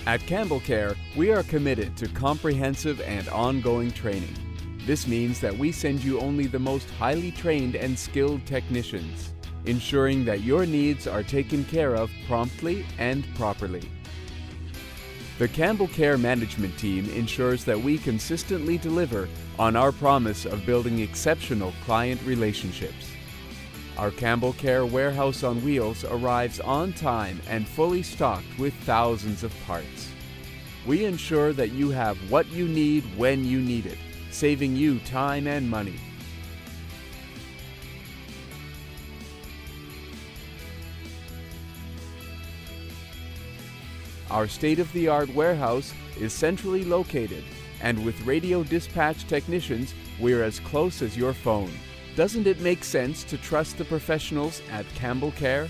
At Campbell Care, we are committed to comprehensive and ongoing training. This means that we send you only the most highly trained and skilled technicians, ensuring that your needs are taken care of promptly and properly. The Campbell Care management team ensures that we consistently deliver on our promise of building exceptional client relationships. Our Campbell Care warehouse on wheels arrives on time and fully stocked with thousands of parts. We ensure that you have what you need when you need it, saving you time and money. Our state-of-the-art warehouse is centrally located, and with radio dispatch technicians, we're as close as your phone. Doesn't it make sense to trust the professionals at Campbell Care?